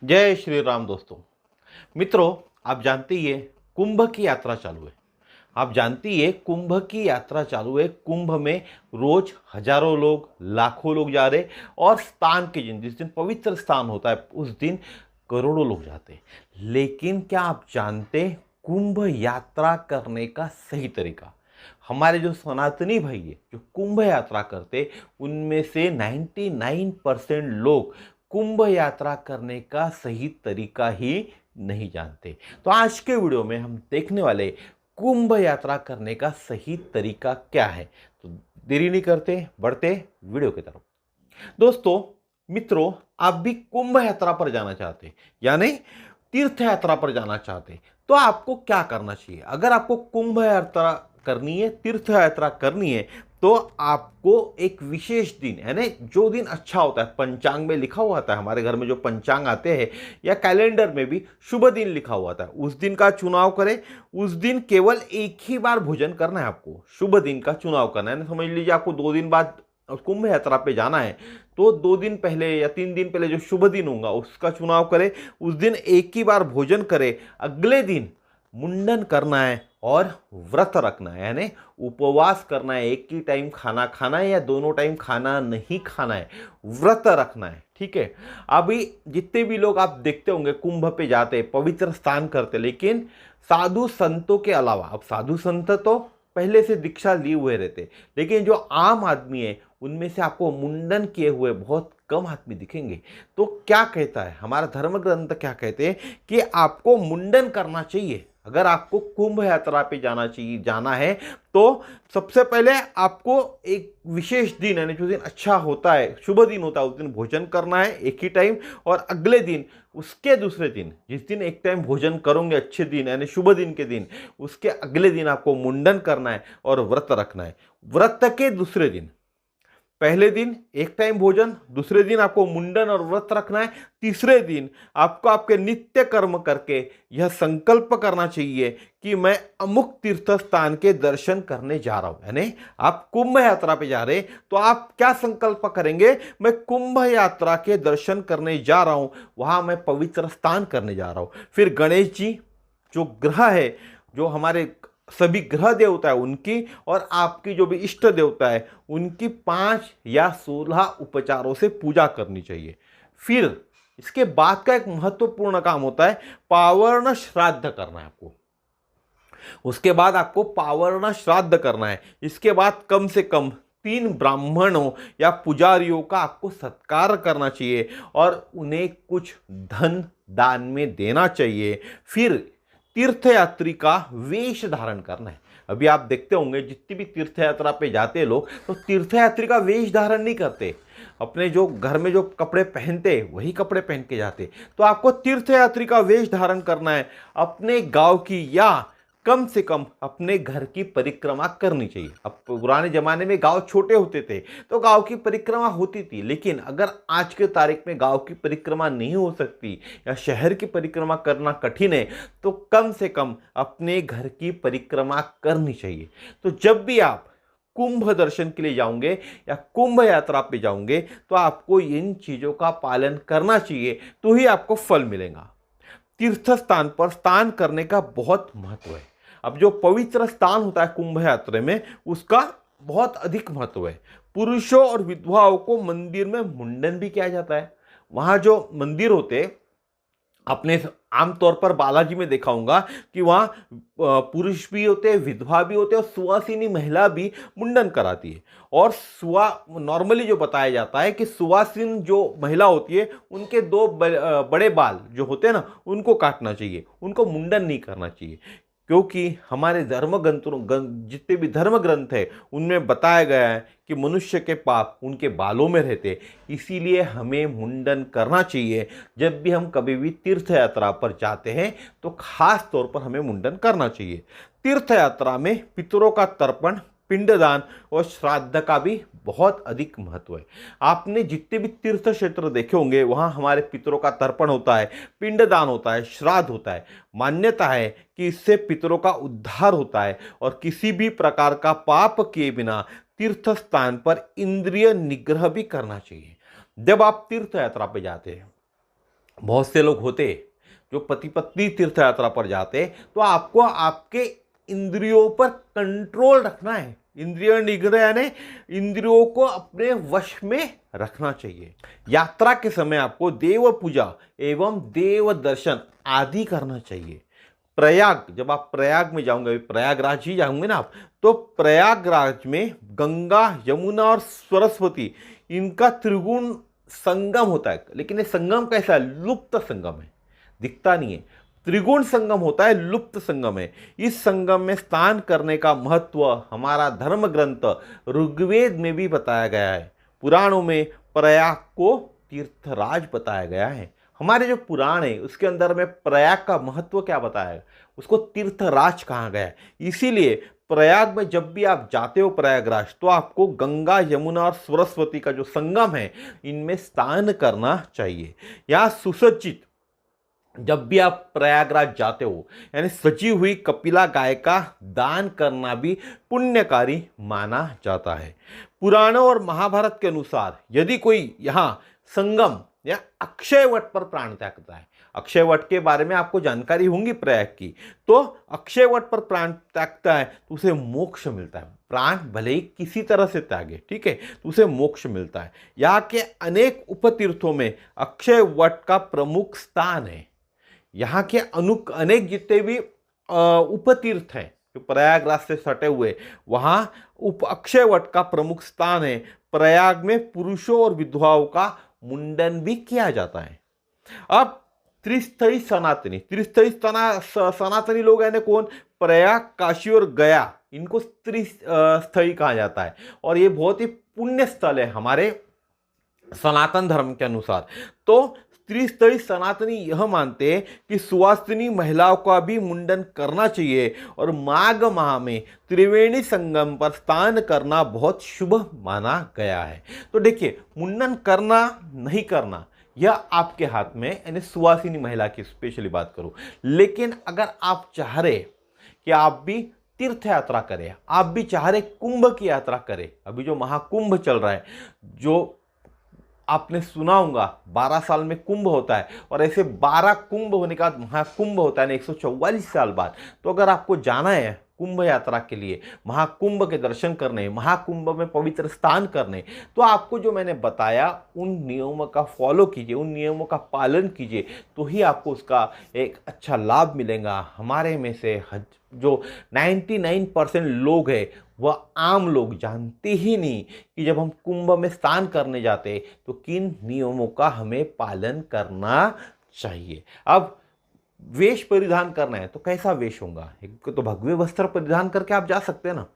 जय श्री राम दोस्तों। मित्रों, आप जानते ही है कुंभ की यात्रा चालू है। आप जानती है कुंभ की यात्रा चालू है। कुंभ में रोज हजारों लोग, लाखों लोग जा रहे, और स्नान के दिन, जिस दिन पवित्र स्नान होता है, उस दिन करोड़ों लोग जाते हैं। लेकिन क्या आप जानते हैं कुंभ यात्रा करने का सही तरीका? हमारे जो सनातनी भाई है जो कुंभ यात्रा करते, उनमें से 99% लोग कुंभ यात्रा करने का सही तरीका ही नहीं जानते। तो आज के वीडियो में हम देखने वाले कुंभ यात्रा करने का सही तरीका क्या है। तो देरी नहीं करते, बढ़ते वीडियो की तरफ। दोस्तों, मित्रों, आप भी कुंभ यात्रा पर जाना चाहते, यानी तीर्थ यात्रा पर जाना चाहते, तो आपको क्या करना चाहिए? अगर आपको कुंभ यात्रा करनी है, तीर्थ यात्रा करनी है, तो आपको एक विशेष दिन, यानी जो दिन अच्छा होता है, पंचांग में लिखा हुआ आता है, हमारे घर में जो पंचांग आते हैं या कैलेंडर में भी शुभ दिन लिखा हुआ था, उस दिन का चुनाव करें। उस दिन केवल एक ही बार भोजन करना है। आपको शुभ दिन का चुनाव करना है। समझ लीजिए आपको 2 दिन बाद कुंभ यात्रा पे जाना है, तो 2 दिन पहले या 3 दिन पहले जो शुभ दिन होगा उसका चुनाव करें। उस दिन एक ही बार भोजन करें। अगले दिन मुंडन करना है और व्रत रखना है, यानी उपवास करना है। एक ही टाइम खाना खाना है या दोनों टाइम खाना नहीं खाना है, व्रत रखना है। ठीक है। अभी जितने भी लोग आप देखते होंगे कुंभ पे जाते, पवित्र स्नान करते, लेकिन साधु संतों के अलावा, अब साधु संत तो पहले से दीक्षा लिए हुए रहते, लेकिन जो आम आदमी है उनमें से आपको मुंडन किए हुए बहुत कम आदमी दिखेंगे। तो क्या कहता है हमारा धर्म ग्रंथ? क्या कहते हैं कि आपको मुंडन करना चाहिए। अगर आपको कुंभ यात्रा पे जाना है, तो सबसे पहले आपको एक विशेष दिन, यानी जो दिन अच्छा होता है, शुभ दिन होता है, उस दिन भोजन करना है एक ही टाइम। और अगले दिन, उसके दूसरे दिन, जिस दिन एक टाइम भोजन करोगे अच्छे दिन यानी शुभ दिन के दिन, उसके अगले दिन आपको मुंडन करना है और व्रत रखना है। व्रत के दूसरे दिन, पहले दिन एक टाइम भोजन, दूसरे दिन आपको मुंडन और व्रत रखना है, तीसरे दिन आपको आपके नित्य कर्म करके यह संकल्प करना चाहिए कि मैं अमुक तीर्थ स्थान के दर्शन करने जा रहा हूं। यानी आप कुंभ यात्रा पे जा रहे, तो आप क्या संकल्प करेंगे? मैं कुंभ यात्रा के दर्शन करने जा रहा हूं, वहां मैं पवित्र स्नान करने जा रहा हूं। फिर गणेश जी जो ग्रह है, जो हमारे सभी ग्रह देवता है उनकी, और आपकी जो भी इष्ट देवता है उनकी 5 या 16 उपचारों से पूजा करनी चाहिए। फिर इसके बाद का एक महत्वपूर्ण काम होता है पावर्ण श्राद्ध करना है आपको। उसके बाद आपको पावर्ण श्राद्ध करना है। इसके बाद कम से कम 3 ब्राह्मणों या पुजारियों का आपको सत्कार करना चाहिए और उन्हें कुछ धन दान में देना चाहिए। फिर तीर्थयात्री का वेश धारण करना है। अभी आप देखते होंगे जितनी भी तीर्थ यात्रा पे जाते हैं लोग, तो तीर्थयात्री का वेश धारण नहीं करते। अपने जो घर में जो कपड़े पहनते वही कपड़े पहन के जाते। तो आपको तीर्थयात्री का वेश धारण करना है। अपने गांव की या कम से कम अपने घर की परिक्रमा करनी चाहिए। अब पुराने जमाने में गांव छोटे होते थे तो गांव की परिक्रमा होती थी, लेकिन अगर आज के तारीख में गांव की परिक्रमा नहीं हो सकती या शहर की परिक्रमा करना कठिन है, तो कम से कम अपने घर की परिक्रमा करनी चाहिए। तो जब भी आप कुंभ दर्शन के लिए जाओगे या कुंभ यात्रा पे जाओगे, तो आपको इन चीजों का पालन करना चाहिए, तो ही आपको फल मिलेगा। तीर्थ स्थान पर स्नान करने का बहुत महत्व है। अब जो पवित्र स्थान होता है कुंभ यात्रा में, उसका बहुत अधिक महत्व है। पुरुषों और विधवाओं को मंदिर में मुंडन भी किया जाता है। वहां जो मंदिर होते, आपने आमतौर पर बालाजी में देखा होगा कि वहां पुरुष भी होते हैं, विधवा भी होते हैं, और सुवासिनी महिला भी मुंडन कराती है। और नॉर्मली जो बताया जाता है कि सुवासिन जो महिला होती है उनके 2 बड़े बाल जो होते हैं ना, उनको काटना चाहिए, उनको मुंडन नहीं करना चाहिए। क्योंकि हमारे जितने भी धर्म ग्रंथ है उनमें बताया गया है कि मनुष्य के पाप उनके बालों में रहते, इसीलिए हमें मुंडन करना चाहिए। जब भी हम कभी भी तीर्थ यात्रा पर जाते हैं तो खास तौर पर हमें मुंडन करना चाहिए। तीर्थ यात्रा में पितरों का तर्पण, पिंडदान और श्राद्ध का भी बहुत अधिक महत्व है। आपने जितने भी तीर्थ क्षेत्र देखे होंगे वहां हमारे पितरों का तर्पण होता है, पिंडदान होता है, श्राद्ध होता है। मान्यता है कि इससे पितरों का उद्धार होता है और किसी भी प्रकार का पाप किए बिना तीर्थ स्थान पर इंद्रिय निग्रह भी करना चाहिए। जब आप तीर्थ यात्रा पे जाते हैं बहुत से लोग होते जो पति पत्नी तीर्थ यात्रा पर जाते, तो आपको आपके इंद्रियों पर कंट्रोल रखना है। इंद्रिय निग्रह यानी इंद्रियों को अपने वश में रखना चाहिए। यात्रा के समय आपको देव पूजा एवं देव दर्शन आदि करना चाहिए। प्रयाग, जब आप प्रयाग में जाओगे, प्रयागराज ही जाओगे ना आप, तो प्रयागराज में गंगा, यमुना और सरस्वती, इनका त्रिगुण संगम होता है। लेकिन ये संगम कैसा है? लुप्त संगम है, दिखता नहीं है। त्रिगुण संगम होता है, लुप्त संगम है। इस संगम में स्नान करने का महत्व हमारा धर्म ग्रंथ ऋग्वेद में भी बताया गया है। पुराणों में प्रयाग को तीर्थराज बताया गया है। हमारे जो पुराण है उसके अंदर में प्रयाग का महत्व क्या बताया है? उसको तीर्थराज कहा गया है। इसीलिए प्रयाग में जब भी आप जाते हो प्रयागराज, तो आपको गंगा, यमुना और सरस्वती का जो संगम है, इनमें स्नान करना चाहिए। यहाँ सुसज्जित, जब भी आप प्रयागराज जाते हो, यानी सजी हुई कपिला गाय का दान करना भी पुण्यकारी माना जाता है। पुराणों और महाभारत के अनुसार यदि कोई यहाँ संगम या अक्षय वट पर प्राण त्यागता है, अक्षय वट के बारे में आपको जानकारी होंगी प्रयाग की, तो अक्षय वट पर प्राण त्यागता है तो उसे मोक्ष मिलता है। प्राण भले ही किसी तरह से त्यागे, ठीक है, तो उसे मोक्ष मिलता है। यहाँ के अनेक उपतीर्थों में अक्षय वट का प्रमुख स्थान है। यहाँ के अनेक जितने भी उपतीर्थ हैं जो प्रयागराज से सटे हुए, वहाँ अक्षय वट का प्रमुख स्थान है। प्रयाग में पुरुषों और विधवाओं का मुंडन भी किया जाता है। अब त्रिस्थयी सनातनी, सनातनी लोग यानी कौन? प्रयाग, काशी और गया, इनको त्रिस्थयी कहा जाता है। और ये बहुत ही पुण्य स्थल है हमारे सनातन धर्म के अनुसार। तो त्रिस्थयी सनातनी यह मानते हैं कि सुवासिनी महिलाओं का भी मुंडन करना चाहिए और माघ माह में त्रिवेणी संगम पर स्नान करना बहुत शुभ माना गया है। तो देखिए, मुंडन करना नहीं करना यह आपके हाथ में, यानी सुवासिनी महिला की स्पेशली बात करूं। लेकिन अगर आप चाह रहे कि आप भी तीर्थ यात्रा करें, आप भी चाह रहे कुंभ की यात्रा करें, अभी जो महाकुंभ चल रहा है, जो आपने सुना होगा 12 साल में कुंभ होता है, और ऐसे 12 कुंभ होने का महाकुंभ होता है 144 साल बाद। तो अगर आपको जाना है कुंभ यात्रा के लिए, महाकुंभ के दर्शन करने, महाकुंभ में पवित्र स्नान करने, तो आपको जो मैंने बताया उन नियमों का फॉलो कीजिए, उन नियमों का पालन कीजिए, तो ही आपको उसका एक अच्छा लाभ मिलेगा। हमारे में से जो 99% लोग हैं, वह आम लोग जानते ही नहीं कि जब हम कुंभ में स्नान करने जाते तो किन नियमों का हमें पालन करना चाहिए। अब वेश परिधान करना है तो कैसा वेश होगा? एक तो भगवे वस्त्र परिधान करके आप जा सकते हैं ना।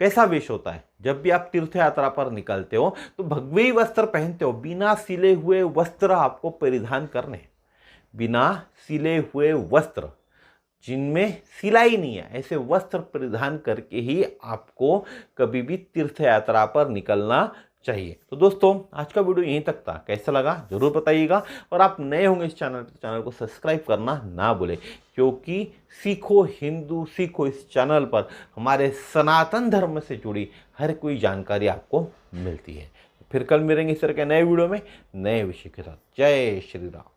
कैसा वेश होता है? जब भी आप तीर्थ यात्रा पर निकलते हो तो भगवे ही वस्त्र पहनते हो, बिना सिले हुए वस्त्र आपको परिधान करने, बिना सिले हुए वस्त्र जिनमें सिलाई नहीं है, ऐसे वस्त्र परिधान करके ही आपको कभी भी तीर्थ यात्रा पर निकलना चाहिए। तो दोस्तों, आज का वीडियो यहीं तक था। कैसा लगा जरूर बताइएगा, और आप नए होंगे इस चैनल को सब्सक्राइब करना ना भूलें, क्योंकि सीखो हिंदू सीखो इस चैनल पर हमारे सनातन धर्म से जुड़ी हर कोई जानकारी आपको मिलती है। फिर कल मिलेंगे इस तरह के नए वीडियो में नए विषय के साथ। जय श्री राम।